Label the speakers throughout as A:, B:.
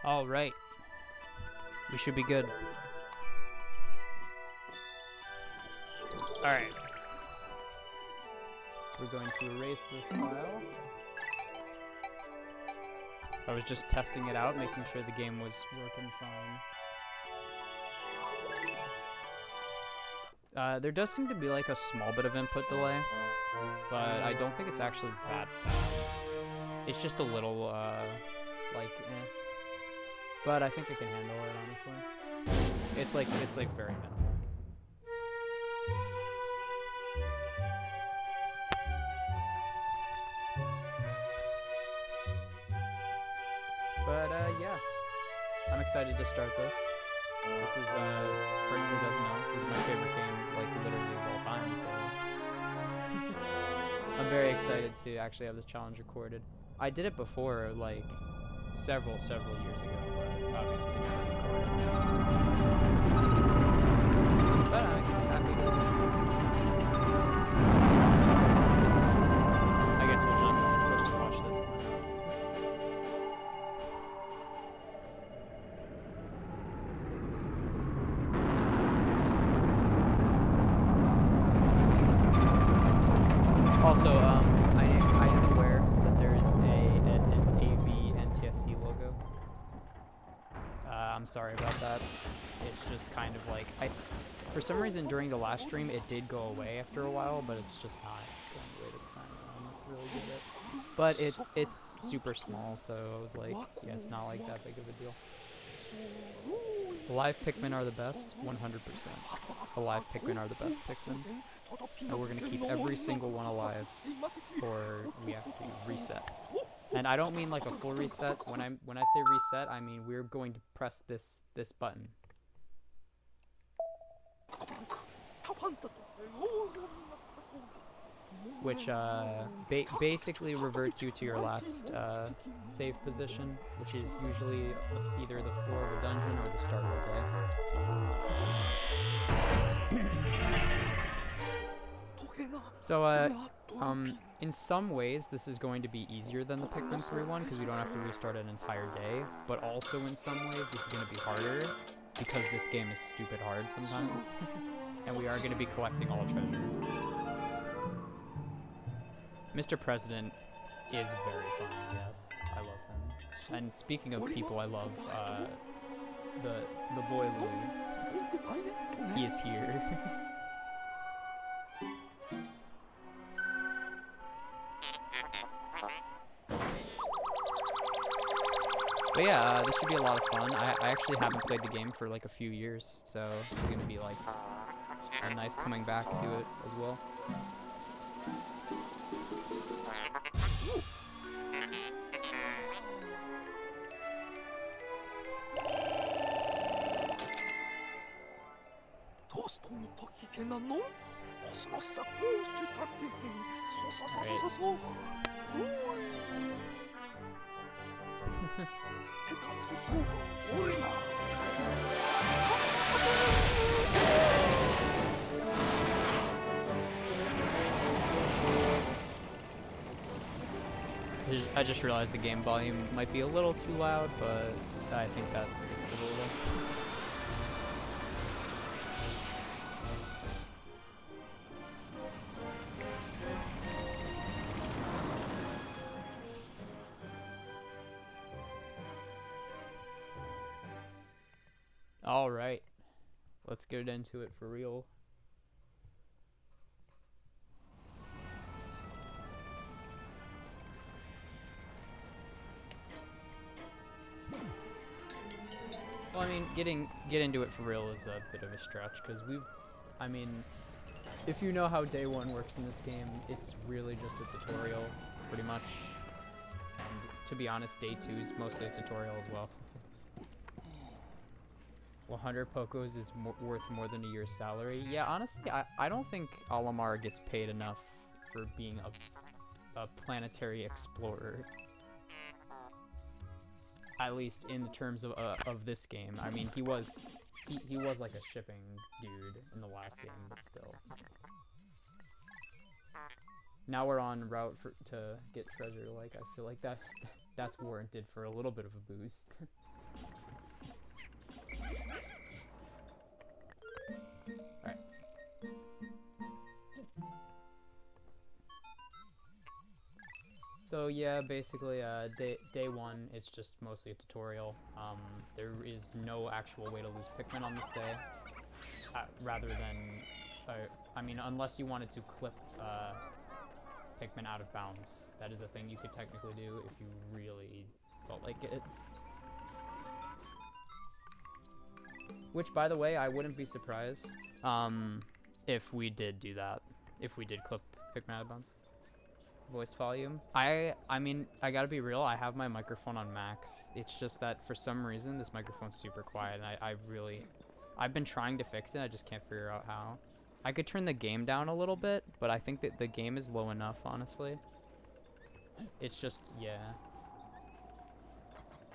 A: All right. We should be good. All right. So we're going to erase this file. I was just testing it out, making sure the game was working fine. There does seem to be like a small bit of input delay, but I don't think it's actually that bad. It's just a little, but I think I can handle it, honestly. It's like very minimal. But yeah, I'm excited to start this. This is, for anyone who doesn't know, this is my favorite game, like literally of all time, so I'm very excited to actually have this challenge recorded. I did it before, like, several years ago, but obviously never recorded. But I'm happy to. I guess we'll just watch this one. Also, I am aware that there is an AV NTSC logo. I'm sorry about that. It's just kind of like, for some reason during the last stream it did go away after a while, but it's just not going away this time. I don't really get it. But it's super small, so I was like, yeah, it's not like that big of a deal. Alive Pikmin are the best, 100%. Alive Pikmin are the best Pikmin. And we're gonna keep every single one alive, or we have to reset. And I don't mean like a full reset. When I say reset, I mean we're going to press this button. Which basically reverts you to your last save position, which is usually either the floor of a dungeon or the start of the day. So, in some ways, this is going to be easier than the Pikmin 3 one, because we don't have to restart an entire day, but also in some ways, this is going to be harder, because this game is stupid hard sometimes, and we are going to be collecting all treasure. Mr. President is very funny, yes, I love him. And speaking of people I love, the boy Louie, he is here. But yeah, this should be a lot of fun. I actually haven't played the game for like a few years, so it's gonna be like a nice coming back to it as well. I just realized the game volume might be a little too loud, but I think that fixed it a little. All right, let's get into it for real. get into it for real is a bit of a stretch, because I mean, if you know how day one works in this game, it's really just a tutorial, pretty much. And to be honest, day two is mostly a tutorial as well. 100 Pocos is worth more than a year's salary. Yeah, honestly, I don't think Olimar gets paid enough for being a planetary explorer. At least in the terms of this game. I mean, he was like a shipping dude in the last game, but still. Now we're en route to get treasure. Like, I feel like that's warranted for a little bit of a boost. Alright. So yeah, basically, day one, it's just mostly a tutorial. There is no actual way to lose Pikmin on this day, rather than, I mean, unless you wanted to clip Pikmin out of bounds. That is a thing you could technically do if you really felt like it. Which, by the way, I wouldn't be surprised if we did do that. If we did clip Pikmin out of bounds. Voice volume. I mean, I gotta be real, I have my microphone on max. It's just that for some reason this microphone's super quiet, and I've been trying to fix it, I just can't figure out how. I could turn the game down a little bit, but I think that the game is low enough, honestly. It's just, yeah.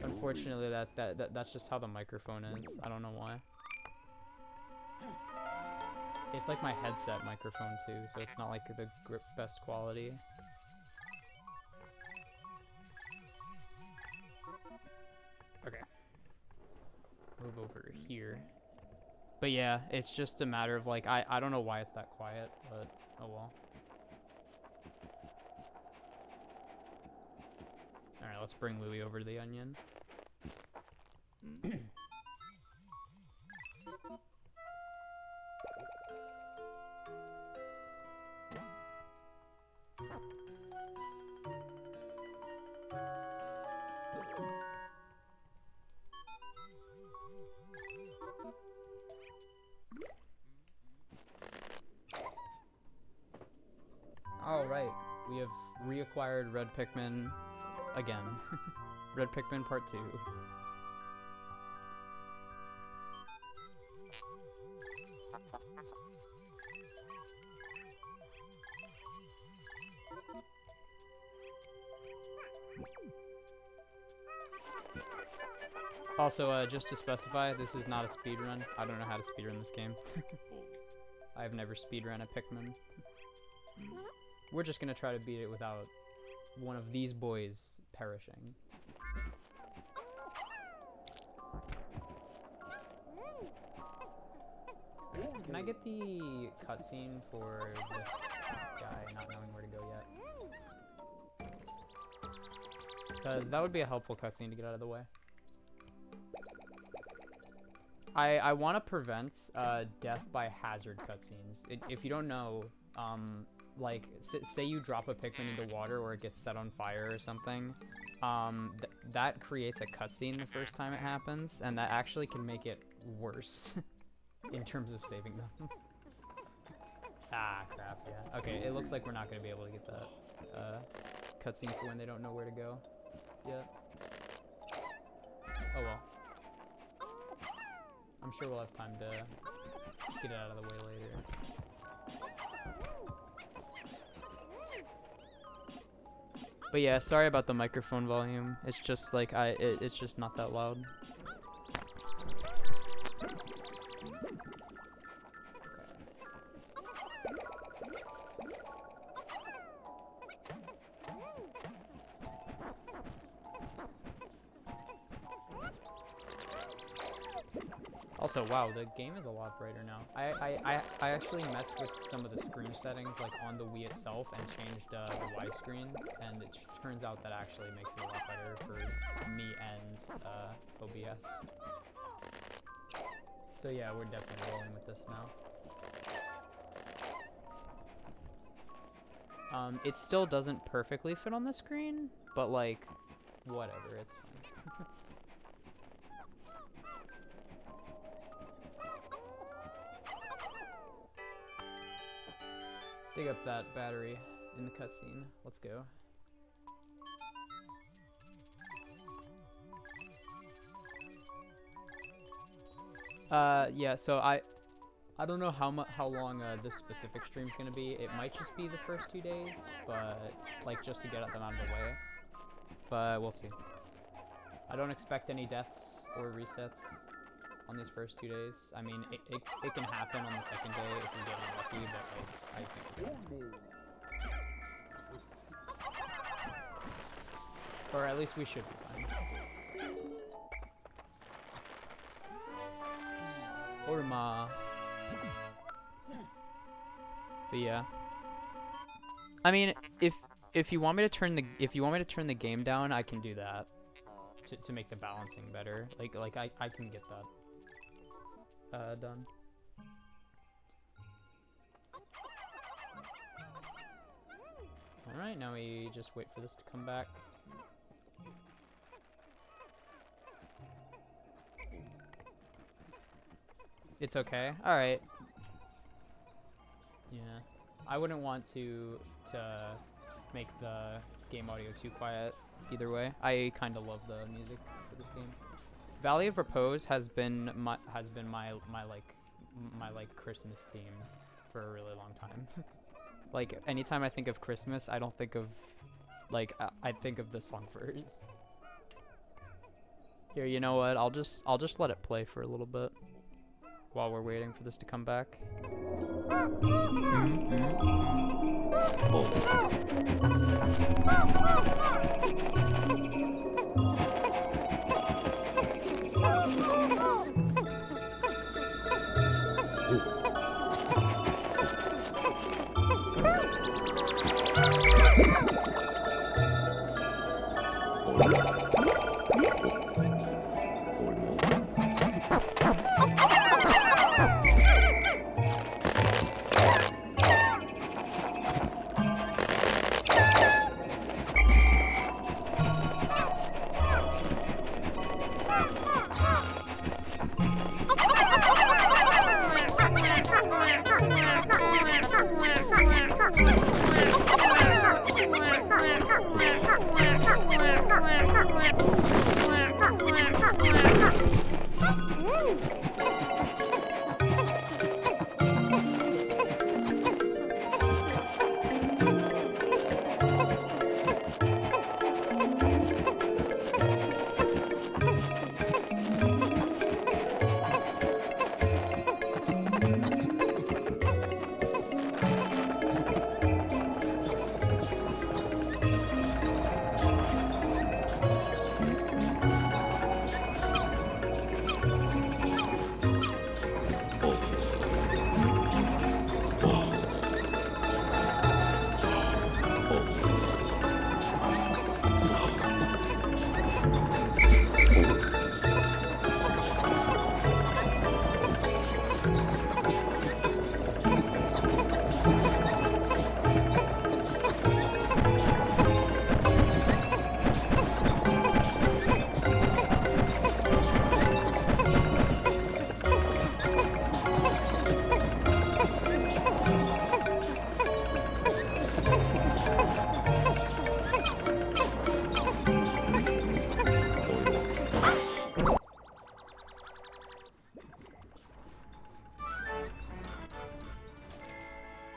A: Unfortunately, that's just how the microphone is. I don't know why. It's like my headset microphone too, so it's not like the best quality. Okay. Move over here. But yeah, it's just a matter of like, I don't know why it's that quiet, but oh well. Alright, let's bring Louie over to the onion. Alright, we have reacquired Red Pikmin again. Red Pikmin Part 2. Also, just to specify, this is not a speedrun. I don't know how to speedrun this game. I've never speedrun a Pikmin. We're just gonna try to beat it without one of these boys perishing. Can I get the cutscene for this guy not knowing where to go yet? Because that would be a helpful cutscene to get out of the way. I want to prevent death by hazard cutscenes. If you don't know, like, say you drop a Pikmin into water or it gets set on fire or something, that creates a cutscene the first time it happens, and that actually can make it worse in terms of saving them. Ah, crap, yeah. Okay, it looks like we're not going to be able to get that cutscene for when they don't know where to go yet. Oh well. I'm sure we'll have time to get it out of the way later. But yeah, sorry about the microphone volume. It's just like it's just not that loud. Also, wow, the game is a lot brighter now. I actually messed with some of the screen settings, like on the Wii itself, and changed the widescreen, and it turns out that actually makes it a lot better for me and OBS. So yeah, we're definitely rolling with this now. It still doesn't perfectly fit on the screen, but like, whatever, it's fine. Dig up that battery in the cutscene. Let's go. Yeah, so I don't know how long this specific stream's gonna be. It might just be the first 2 days, but like just to get them out of the way. But we'll see. I don't expect any deaths or resets on these first 2 days. I mean, it can happen on the second day if you get unlucky, but like, I think or at least we should be fine. Orma. But yeah. I mean, if you want me to turn the game down, I can do that to make the balancing better. Like I can get that done. All right, now we just wait for this to come back. It's okay. All right. Yeah, I wouldn't want to make the game audio too quiet either way. I kind of love the music for this game. Valley of Repose has been my Christmas theme for a really long time. Like anytime I think of Christmas, I don't think of I think of the song first. Here, you know what? I'll just let it play for a little bit while we're waiting for this to come back.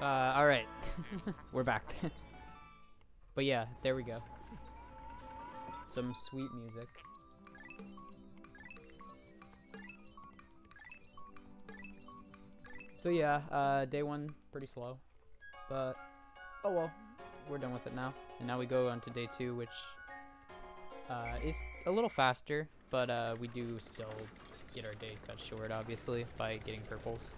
A: Alright. We're back. But yeah, there we go. Some sweet music. So yeah, day one, pretty slow. But, oh well, we're done with it now. And now we go on to day two, which is a little faster, but we do still get our day cut short, obviously, by getting purples.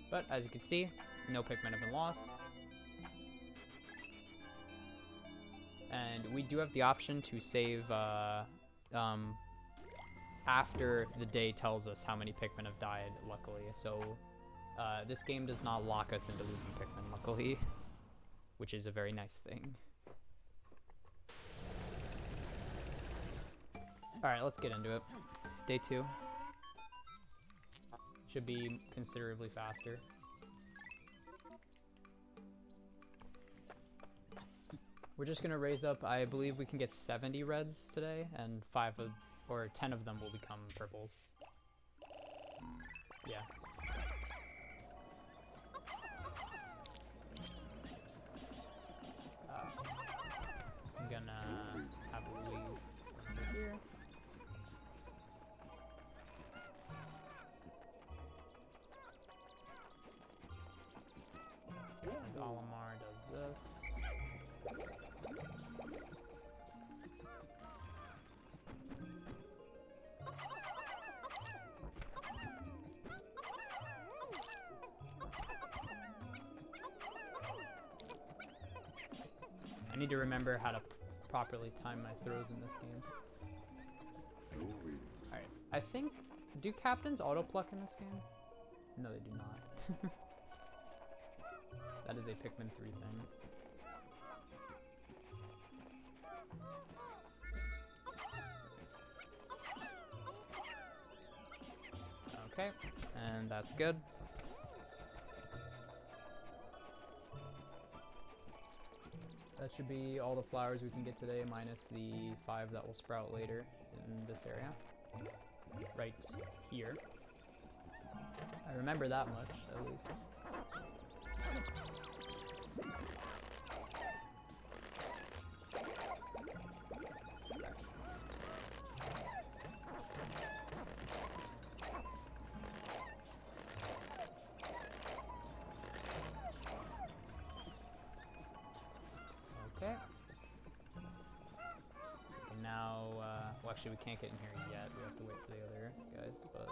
A: But as you can see, no Pikmin have been lost. And we do have the option to save after the day tells us how many Pikmin have died, luckily. So this game does not lock us into losing Pikmin, luckily, which is a very nice thing. Alright, let's get into it. Day two. should be considerably faster. We're just gonna raise up, I believe we can get 70 reds today, and 10 of them will become purples. Yeah. I'm gonna have a lead over here. As Olimar does this. I need to remember how to properly time my throws in this game. Alright, I think... Do captains auto-pluck in this game? No, they do not. That is a Pikmin 3 thing. Okay, and that's good. That should be all the flowers we can get today, minus the 5 that will sprout later in this area. Right here. I remember that much, at least. Okay. And now, well actually we can't get in here yet, we have to wait for the other guys, but...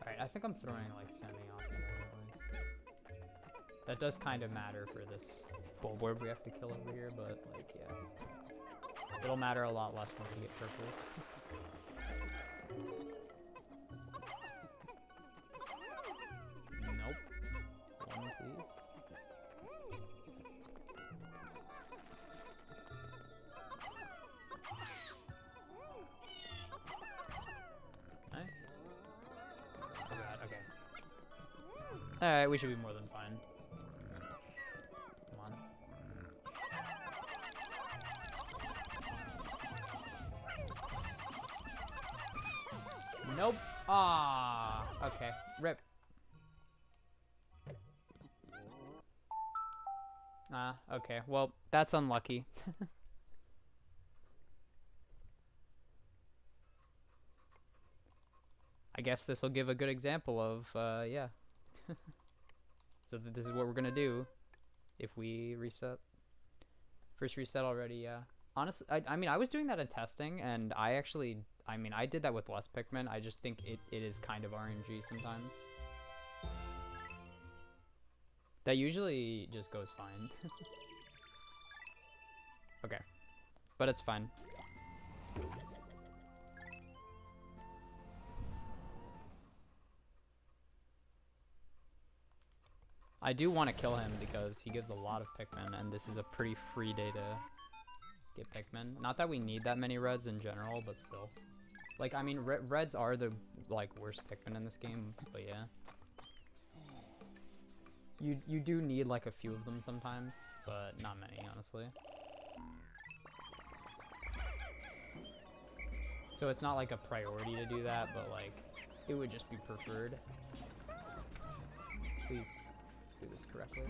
A: Alright, I think I'm throwing like semi-optimal at least. That does kind of matter for this bulborb we have to kill over here, but like, yeah. It'll matter a lot less once we get purples. Please. Nice. Oh god, okay. Alright, we should be more than fine. Come on. Nope. Ah, okay. Rip. Ah, okay. Well, that's unlucky. I guess this will give a good example of, yeah. So this is what we're gonna do if we reset. First reset already, yeah. Honestly, I mean, I was doing that in testing, and I actually, I mean, I did that with less Pikmin. I just think it is kind of RNG sometimes. That usually just goes fine. Okay. But it's fine. I do want to kill him because he gives a lot of Pikmin, and this is a pretty free day to get Pikmin. Not that we need that many reds in general, but still. Like, I mean, reds are the, like, worst Pikmin in this game, but yeah. You do need like a few of them sometimes, but not many, honestly. So it's not like a priority to do that, but like it would just be preferred. Please do this correctly.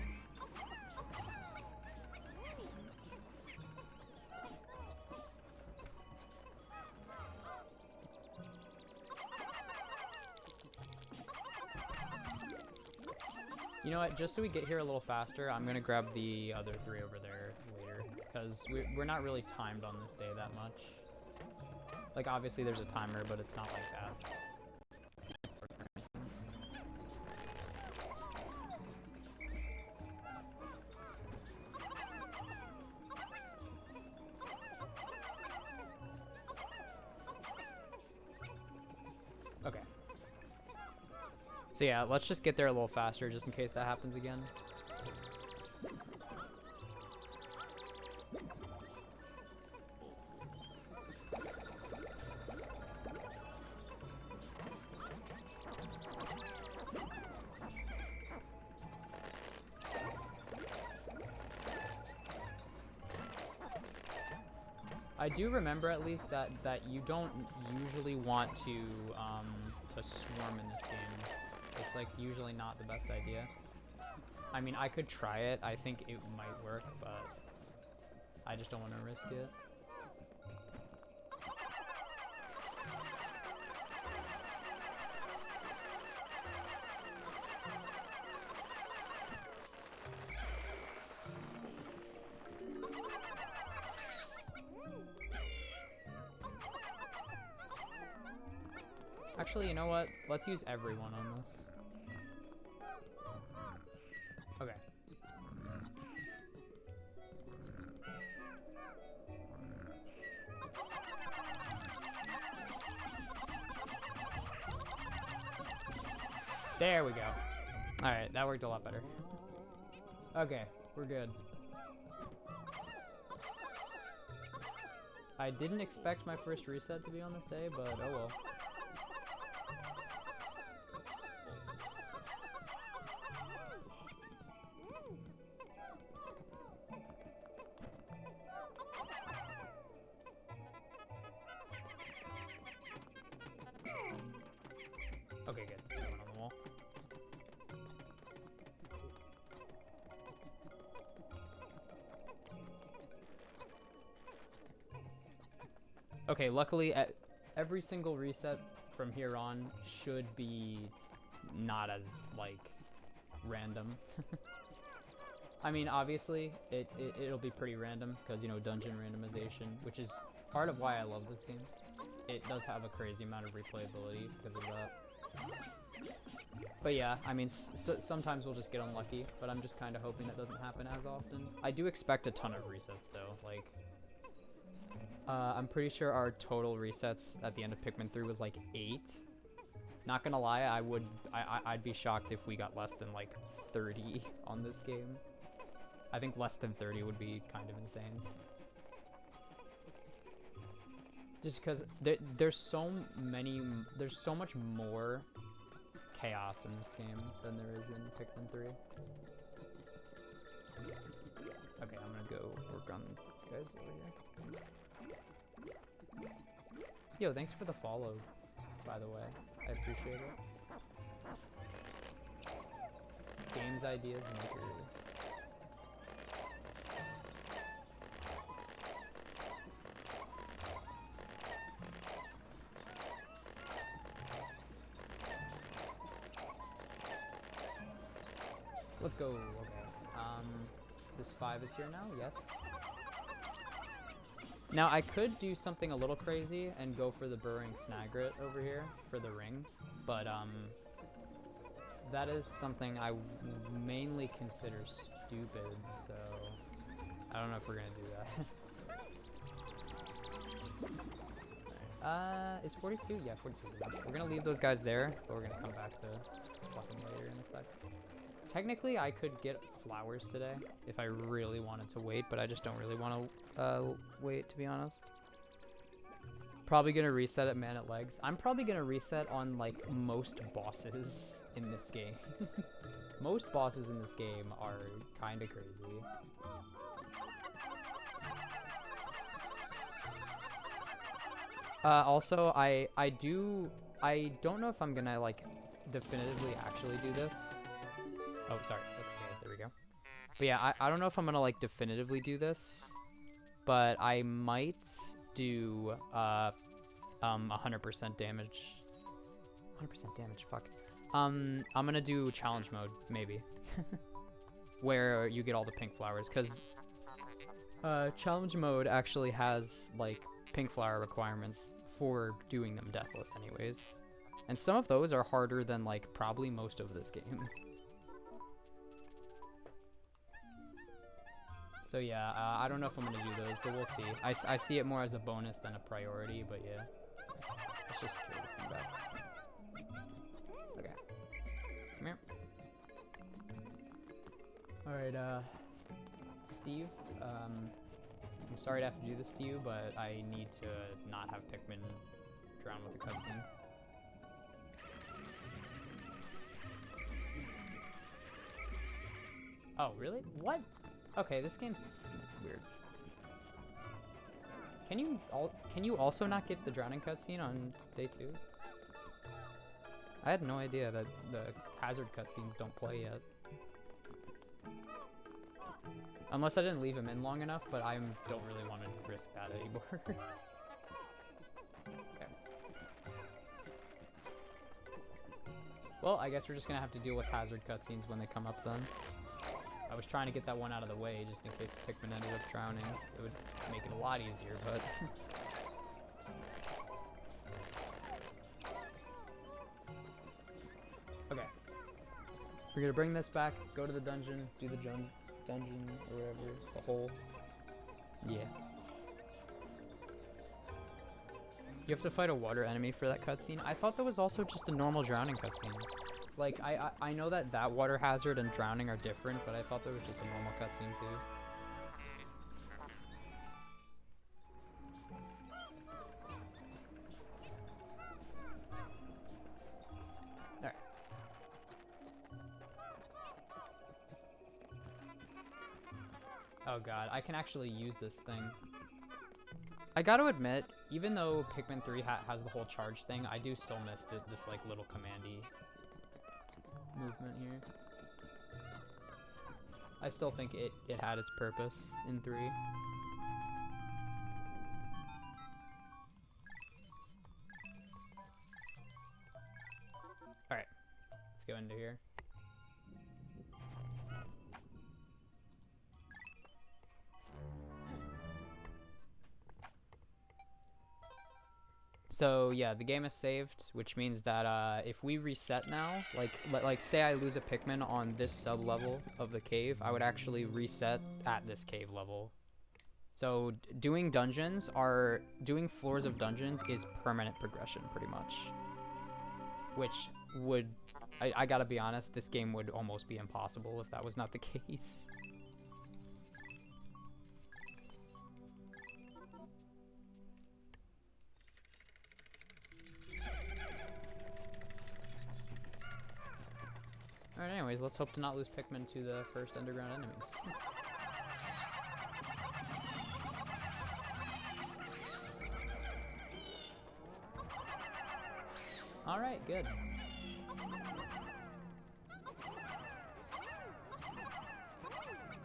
A: You know what, just so we get here a little faster, I'm gonna grab the other 3 over there later, because we're not really timed on this day that much. Like, obviously there's a timer, but it's not like that. Okay. So yeah, let's just get there a little faster just in case that happens again. I do remember at least that you don't usually want to swarm in this game. It's like usually not the best idea. I mean, I could try it. I think it might work, but I just don't want to risk it. Actually, you know what? Let's use everyone on this. Okay. There we go. Alright, that worked a lot better. Okay, we're good. I didn't expect my first reset to be on this day, but oh well. Okay, good. That went on the wall. Okay, luckily, every single reset from here on should be not as, like, random. I mean, obviously, it'll be pretty random, because, you know, dungeon randomization, which is part of why I love this game. It does have a crazy amount of replayability because of that. But yeah, I mean, sometimes we'll just get unlucky, but I'm just kind of hoping that doesn't happen as often. I do expect a ton of resets, though. Like, I'm pretty sure our total resets at the end of Pikmin 3 was like 8. Not gonna lie, I'd be shocked if we got less than like 30 on this game. I think less than 30 would be kind of insane. Just because there's so much more chaos in this game than there is in Pikmin 3. Okay, I'm gonna go work on these guys over here. Yo, thanks for the follow, by the way. I appreciate it. Games Ideas Maker. Let's go. Okay. This 5 is here now. Yes. Now I could do something a little crazy and go for the Burrowing Snagret over here for the ring, but that is something I mainly consider stupid. So I don't know if we're gonna do that. Is 42? Yeah, 42 is enough. We're gonna leave those guys there, but we're gonna come back to fucking later in a sec. Technically, I could get flowers today if I really wanted to wait, but I just don't really want to wait, to be honest. Probably gonna reset at Man at Legs. I'm probably gonna reset on, like, most bosses in this game. Most bosses in this game are kind of crazy. Also, I don't know if I'm gonna, like, definitively actually do this. Oh, sorry. Okay, there we go. But yeah, I don't know if I'm gonna, like, definitively do this, but I might do 100% damage. 100% damage, fuck. I'm gonna do challenge mode, maybe. Where you get all the pink flowers, because challenge mode actually has, like, pink flower requirements for doing them deathless anyways. And some of those are harder than, like, probably most of this game. So yeah, I don't know if I'm gonna do those, but we'll see. I see it more as a bonus than a priority, but yeah. Let's just secure this thing back. Okay. Come here. Alright, Steve, I'm sorry to have to do this to you, but I need to not have Pikmin drown with the cutscene. Oh, really? What? Okay, this game's weird. Can you also not get the drowning cutscene on day 2? I had no idea that the hazard cutscenes don't play yet. Unless I didn't leave him in long enough, but I don't really want to risk that anymore. Okay. Well, I guess we're just gonna have to deal with hazard cutscenes when they come up then. I was trying to get that one out of the way just in case the Pikmin ended up drowning. It would make it a lot easier, but... Okay. We're gonna bring this back, go to the dungeon, do the dungeon or whatever, the hole. Yeah. You have to fight a water enemy for that cutscene. I thought that was also just a normal drowning cutscene. Like, I know that water hazard and drowning are different, but I thought there was just a normal cutscene too. Alright. Oh god, I can actually use this thing. I gotta admit, even though Pikmin 3 has the whole charge thing, I do still miss this like little commandy movement here. I still think it had its purpose in 3. Alright, let's go into here. So yeah, the game is saved, which means that if we reset now, like say I lose a Pikmin on this sub level of the cave, I would actually reset at this cave level. So doing floors of dungeons is permanent progression pretty much. Which would, I gotta be honest, this game would almost be impossible if that was not the case. Alright, anyways, let's hope to not lose Pikmin to the first underground enemies. Alright, good.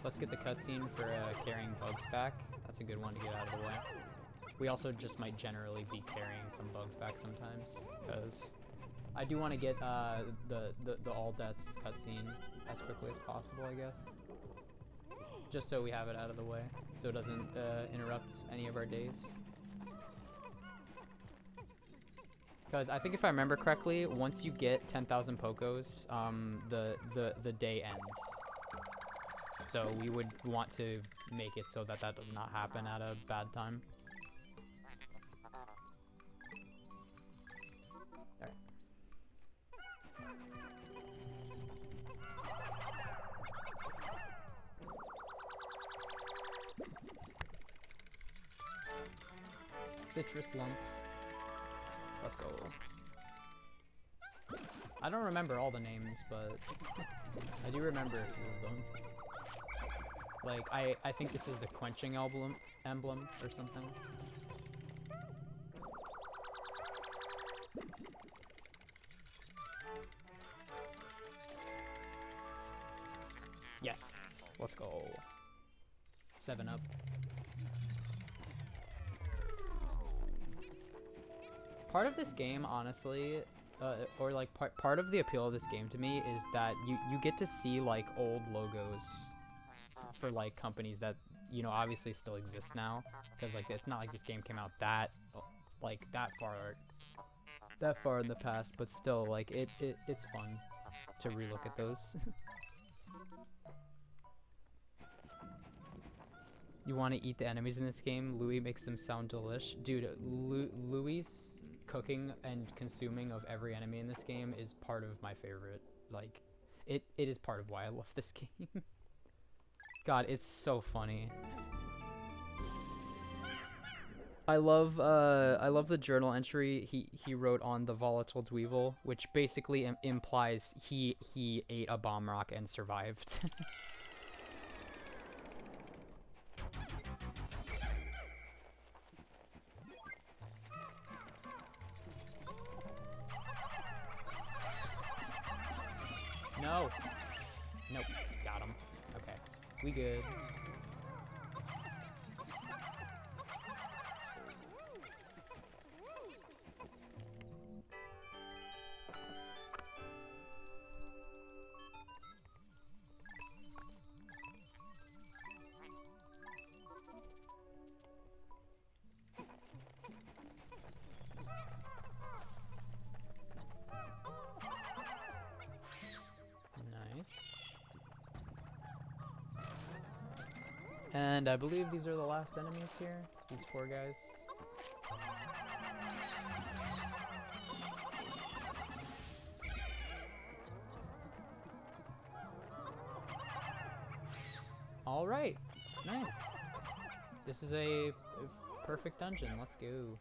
A: Let's get the cutscene for carrying bugs back. That's a good one to get out of the way. We also just might generally be carrying some bugs back sometimes, because I do want to get the all deaths cutscene as quickly as possible, I guess. Just so we have it out of the way, so it doesn't interrupt any of our days. Because I think if I remember correctly, once you get 10,000 Pokos, the day ends. So we would want to make it so that that does not happen at a bad time. Citrus lump. Let's go. I don't remember all the names, but I do remember a few of them. Like, I think this is the quenching emblem or something. Yes, let's go. 7-Up. Part of this game, honestly, or like part of the appeal of this game to me is that you get to see like old logos for like companies that, you know, obviously still exist now, because like it's not like this game came out that far in the past, but still like it's fun to relook at those. You want to eat the enemies in this game? Louis makes them sound delish. Dude, Louis' cooking and consuming of every enemy in this game is part of my favorite. Like, it is part of why I love this game. God, it's so funny. I love the journal entry he wrote on the volatile Dweevil, which basically implies he ate a bomb rock and survived. We good. And I believe these are the last enemies here. These 4 guys. All right, nice. This is a perfect dungeon. Let's go.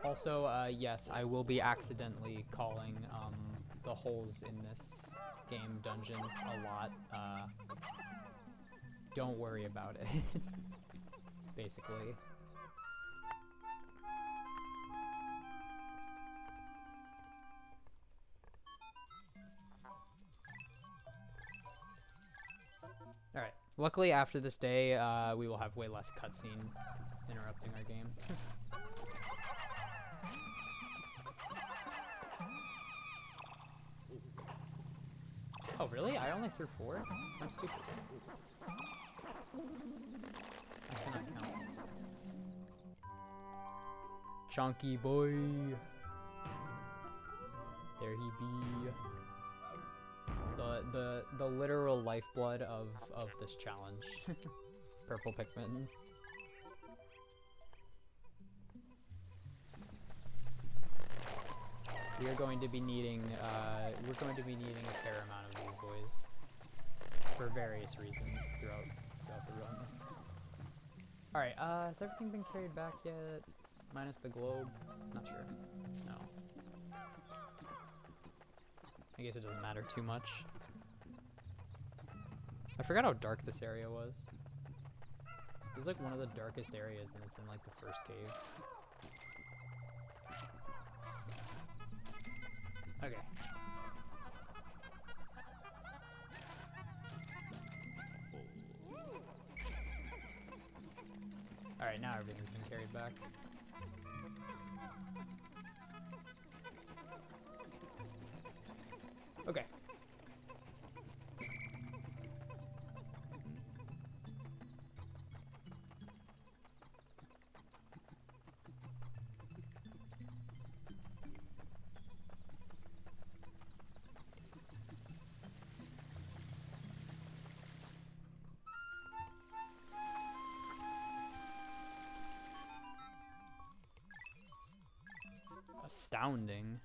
A: Also, yes, I will be accidentally calling the holes in this game dungeons a lot. Don't worry about it. Basically. Alright, luckily after this day, we will have way less cutscene interrupting our game. Oh, really? I only threw 4? I'm stupid. I cannot count. Chunky boy. There he be. The literal lifeblood of this challenge. Purple Pikmin. We're going to be needing a fair amount of these boys for various reasons throughout the run. All right, has everything been carried back yet? Minus the globe? Not sure. No. I guess it doesn't matter too much. I forgot how dark this area was. It's like one of the darkest areas, and it's in like the first cave. Okay. Alright, now everything's been carried back. Okay. Astounding.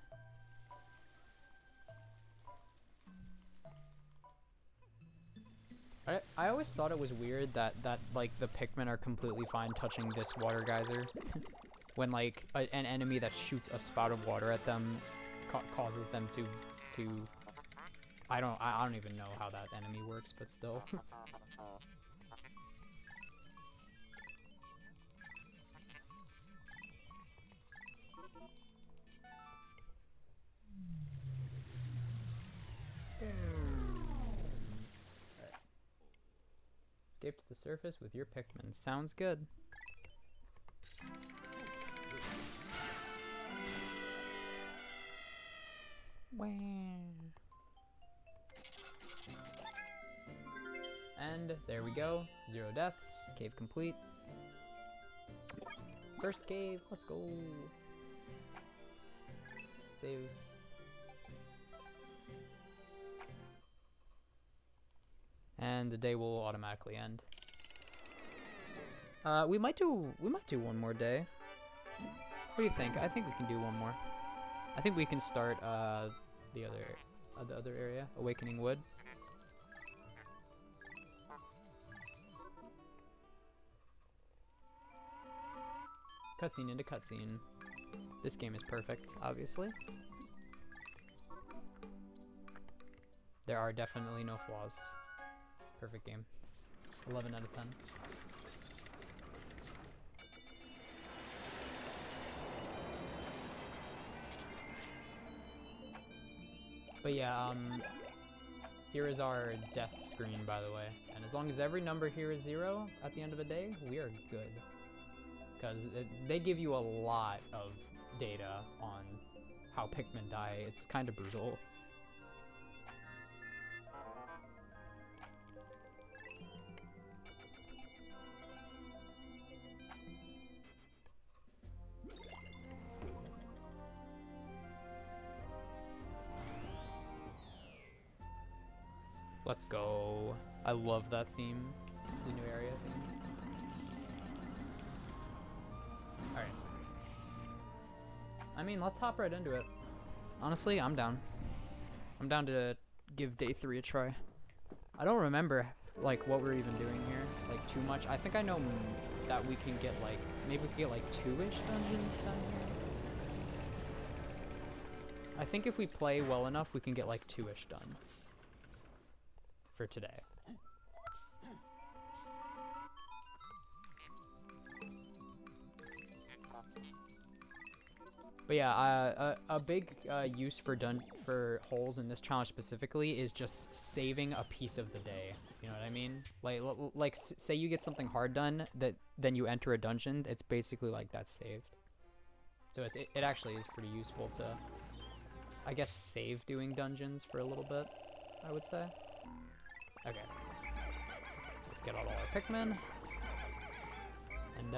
A: I always thought it was weird that like the Pikmin are completely fine touching this water geyser when like an enemy that shoots a spout of water at them causes them to I don't even know how that enemy works, but still. Escape to the surface with your Pikmin. Sounds good. Wow. And there we go. 0 deaths. Cave complete. First cave. Let's go. Save. And the day will automatically end. We might do one more day. What do you think? I think we can do one more. I think we can start the other area, Awakening Wood. Cutscene into cutscene. This game is perfect, obviously. There are definitely no flaws. Perfect game. 11 out of 10. But yeah, here is our death screen, by the way. And as long as every number here is 0 at the end of a day, we are good. Because they give you a lot of data on how Pikmin die. It's kind of brutal. Let's go. I love that theme. The new area theme. Alright. I mean, let's hop right into it. Honestly, I'm down. I'm down to give day 3 a try. I don't remember, like, what we're even doing here. Like, too much. I think I know that we can get, like, maybe we can get, like, 2-ish dungeons done here. I think if we play well enough, we can get, like, 2-ish done. For today. But yeah, a big use for holes in this challenge specifically is just saving a piece of the day. You know what I mean? Like say you get something hard done that then you enter a dungeon. It's basically like that's saved. So it actually is pretty useful to, I guess, save doing dungeons for a little bit. I would say. Okay, let's get all our Pikmin, and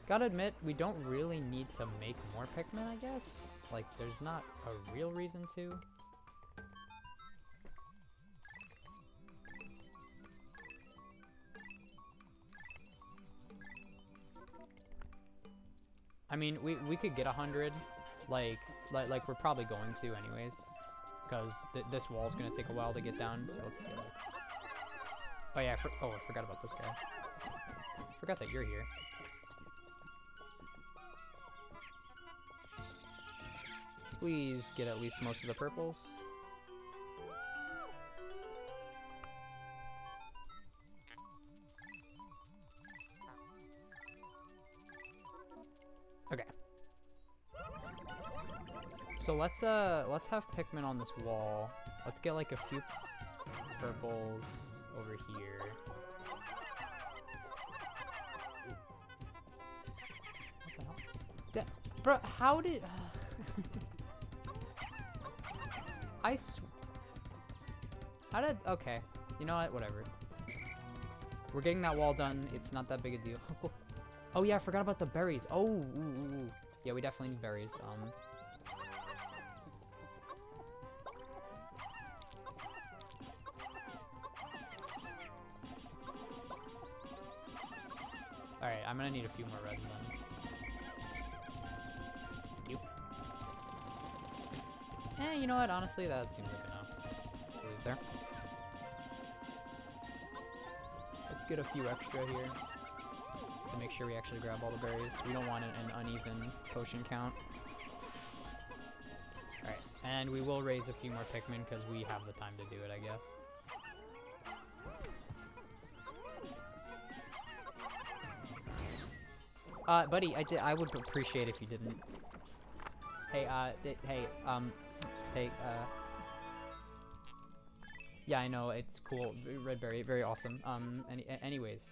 A: gotta admit, we don't really need to make more Pikmin, I guess. Like, there's not a real reason to. I mean, we could get 100, like we're probably going to anyways. Because this wall's gonna take a while to get down, so let's see. Oh yeah, I forgot about this guy. Forgot that you're here. Please get at least most of the purples. Okay. So let's have Pikmin on this wall. Let's get like a few purples over here. What the hell? Bro, how did okay. You know what? Whatever. We're getting that wall done. It's not that big a deal. Oh yeah, I forgot about the berries. Oh, ooh. Yeah, we definitely need berries. Alright, I'm gonna need a few more reds then. Thank you. You know what? Honestly, that seems like enough. Leave it there. Let's get a few extra here to make sure we actually grab all the berries. We don't want an uneven potion count. Alright, and we will raise a few more Pikmin because we have the time to do it, I guess. Buddy, I would appreciate if you didn't. Hey, yeah, I know, it's cool. Red berry, very awesome. Anyways.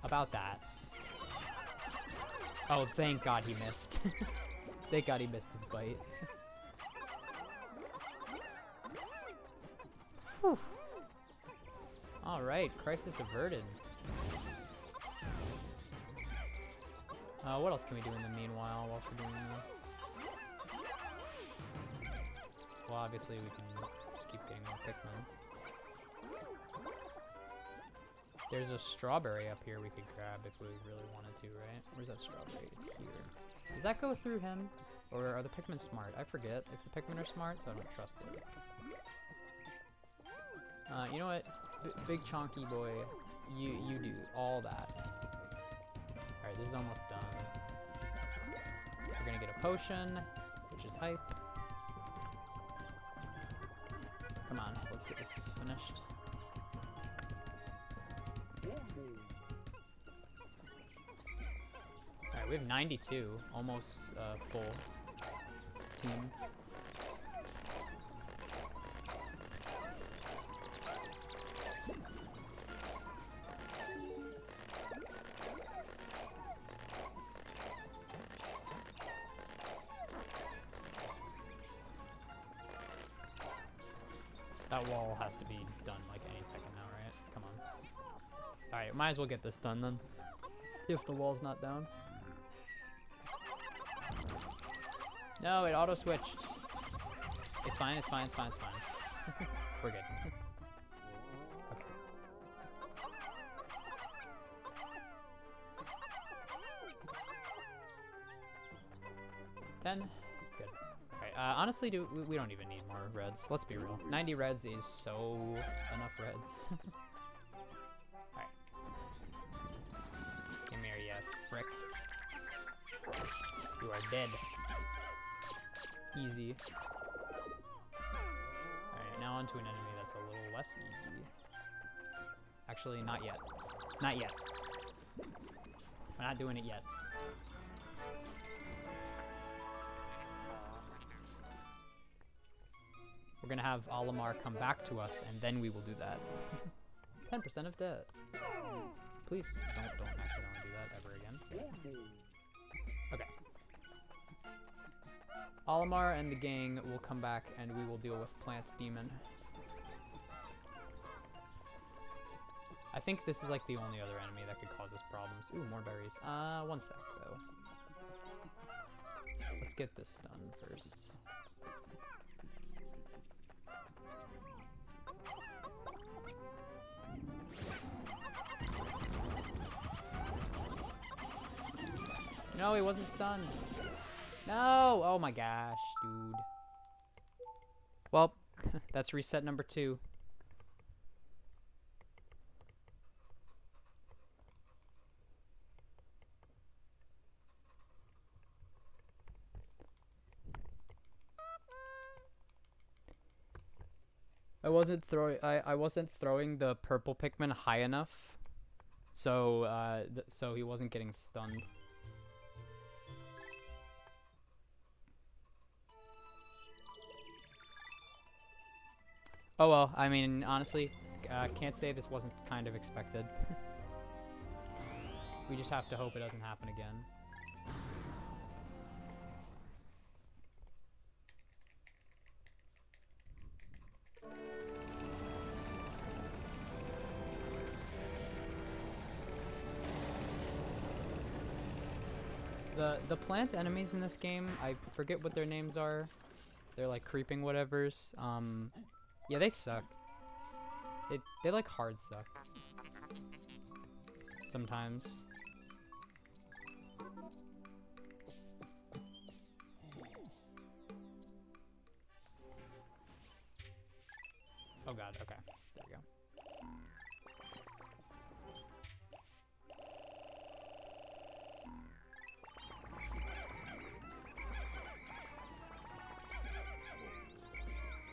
A: About that. Oh, thank God he missed. Thank God he missed his bite. Alright, crisis averted. What else can we do in the meanwhile while we're doing this? Well, obviously we can just keep getting more Pikmin. There's a strawberry up here we could grab if we really wanted to, right? Where's that strawberry? It's here. Does that go through him? Or are the Pikmin smart? I forget if the Pikmin are smart, so I don't trust it. You know what? Big chonky boy, you do all that. Alright, this is almost done. We're gonna get a potion, which is hype. Come on, let's get this finished. Alright, we have 92, almost full. team. That wall has to be done like any second now, right? Come on. Alright, might as well get this done then. If the wall's not down. No, it auto-switched. It's fine, it's fine, it's fine, it's fine. We're good. Okay. 10. Good. Okay, honestly, we don't even need more reds. Let's be real. 90 reds is so enough reds. Alright. Come here, you frick. You are dead. Easy. Alright, now onto an enemy that's a little less easy. Actually, not yet. Not yet. We're not doing it yet. We're gonna have Olimar come back to us, and then we will do that. 10% of debt. Please, don't accidentally do that ever again. Okay. Olimar and the gang will come back, and we will deal with Plant Demon. I think this is like the only other enemy that could cause us problems. Ooh, more berries. 1 sec, though. Let's get this done first. No, he wasn't stunned. No! Oh my gosh, dude. Well, that's reset number 2. I wasn't throwing the purple Pikmin high enough, so so he wasn't getting stunned. Oh well, I mean, honestly, can't say this wasn't kind of expected. We just have to hope it doesn't happen again. The plant enemies in this game, I forget what their names are. They're like creeping whatevers. Yeah, they suck. They like hard suck. Sometimes. Oh god, okay. There we go.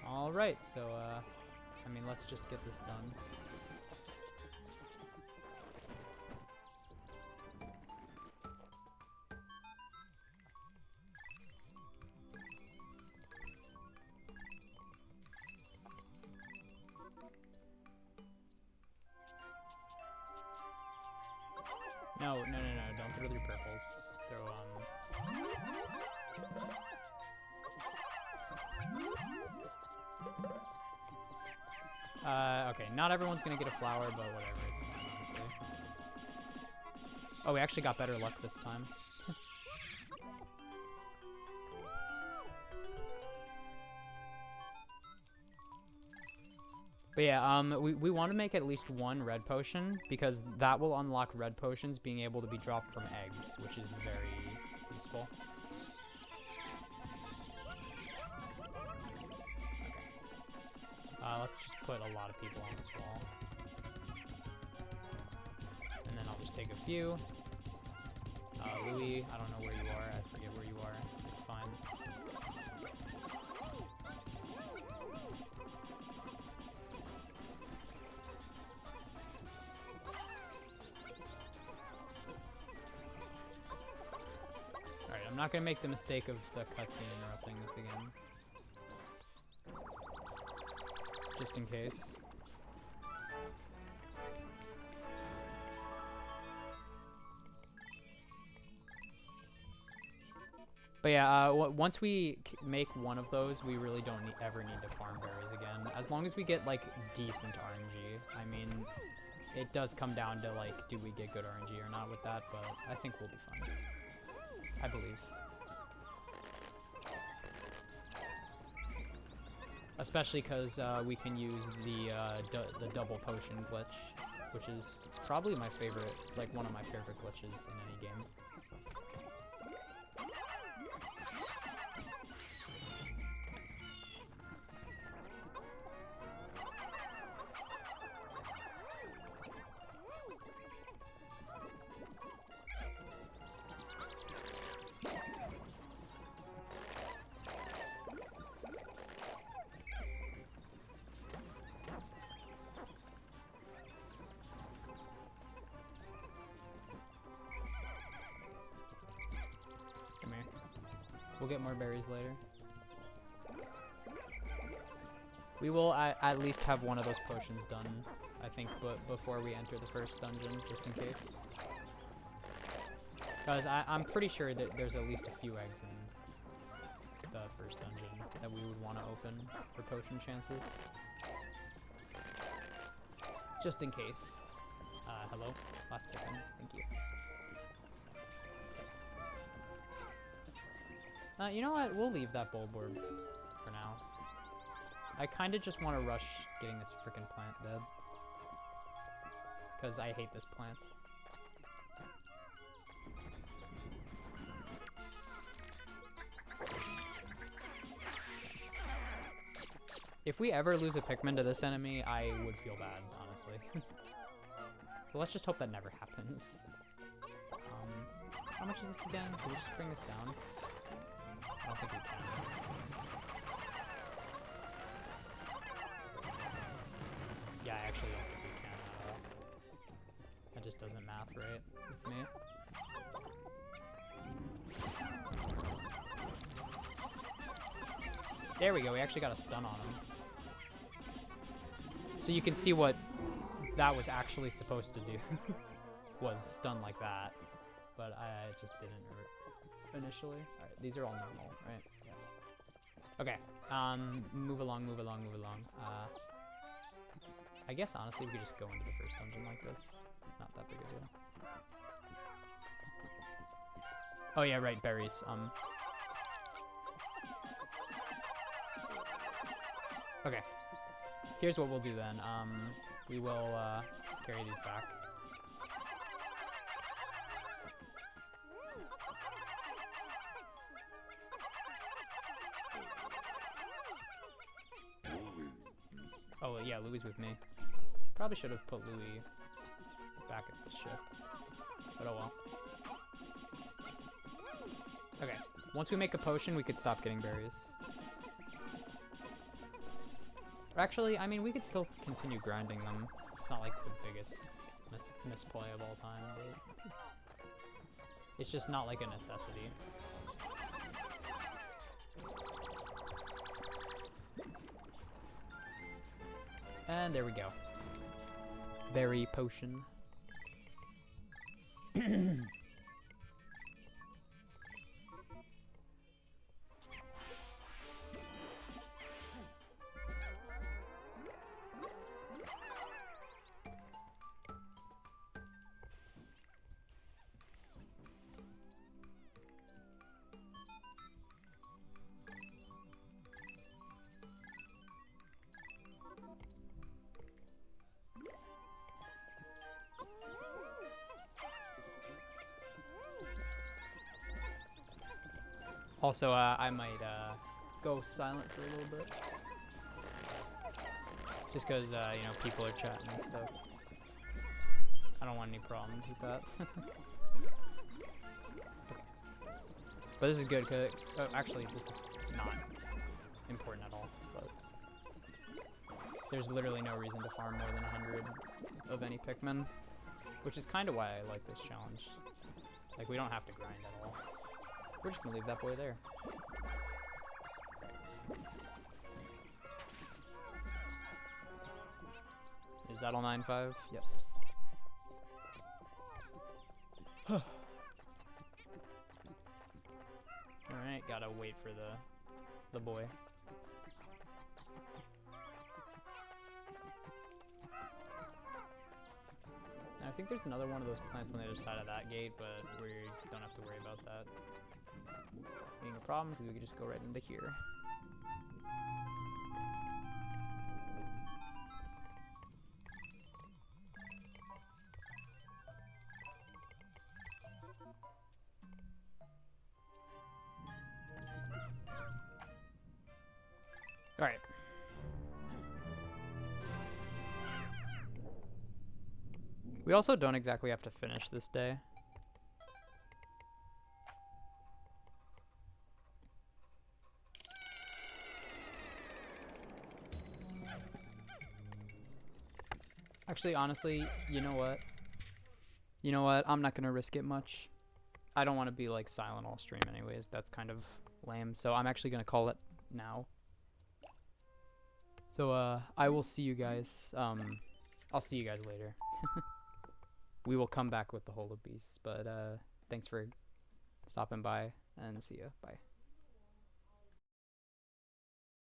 A: Alright, so, I mean, let's just get this done. No, don't throw your purples. Throw, okay, not everyone's gonna get a flower, but whatever, it's fine, honestly. Oh, we actually got better luck this time. But yeah, we want to make at least 1 red potion, because that will unlock red potions being able to be dropped from eggs, which is very useful. Let's just put a lot of people on this wall. And then I'll just take a few. Louis, I don't know where you are. I forget where you are. It's fine. not gonna make the mistake of the cutscene interrupting this again. Just in case. But yeah, once we make one of those, we really don't ever need to farm berries again. As long as we get, like, decent RNG. I mean, it does come down to, like, do we get good RNG or not with that, but I think we'll be fine. I believe. Especially because we can use the double potion glitch, which is probably my favorite, like, one of my favorite glitches in any game. Come here. We'll get more berries later. We will at least have one of those potions done, I think, but before we enter the first dungeon, just in case. Because I'm pretty sure that there's at least a few eggs in the first dungeon that we would want to open for potion chances. Just in case. Hello? Last Pikmin. Thank you. You know what? We'll leave that bulborb for now. I kind of just want to rush getting this freaking plant dead. Because I hate this plant. If we ever lose a Pikmin to this enemy, I would feel bad, honestly. So let's just hope that never happens. How much is this again? Can we just bring this down? I don't think we can. Yeah, I actually don't think we can at all. That just doesn't math right with me. There we go, we actually got a stun on him. So you can see what that was actually supposed to do. Was stun like that. But I just didn't initially. Alright, these are all normal, right? Yeah. Okay, move along, move along, move along. I guess honestly we could just go into the first dungeon like this. It's not that big a deal. Oh yeah, right, berries. Okay. Here's what we'll do then. We will carry these back. Oh yeah, Louie's with me. Probably should have put Louie back at the ship, but oh well. Okay, once we make a potion, we could stop getting berries. Or actually, I mean, we could still continue grinding them. It's not like the biggest misplay of all time, but it's just not like a necessity. And there we go. Berry potion. Also, I might go silent for a little bit. Just because, you know, people are chatting and stuff. I don't want any problems with that. Okay. But this is good, because... actually, this is not important at all, but... There's literally no reason to farm more than 100 of any Pikmin. Which is kind of why I like this challenge. Like, we don't have to grind at all. We're just gonna leave that boy there. Is that all 9-5? Yes. Alright, gotta wait for the boy. I think there's another one of those plants on the other side of that gate, but we don't have to worry about that being a problem because we can just go right into here. All right. We also don't exactly have to finish this day. Actually, honestly, you know what? You know what? I'm not going to risk it much. I don't want to be like silent all stream anyways. That's kind of lame. So I'm actually going to call it now. So I will see you guys. I'll see you guys later. We will come back with the Holo Beasts, but thanks for stopping by and see ya. Bye.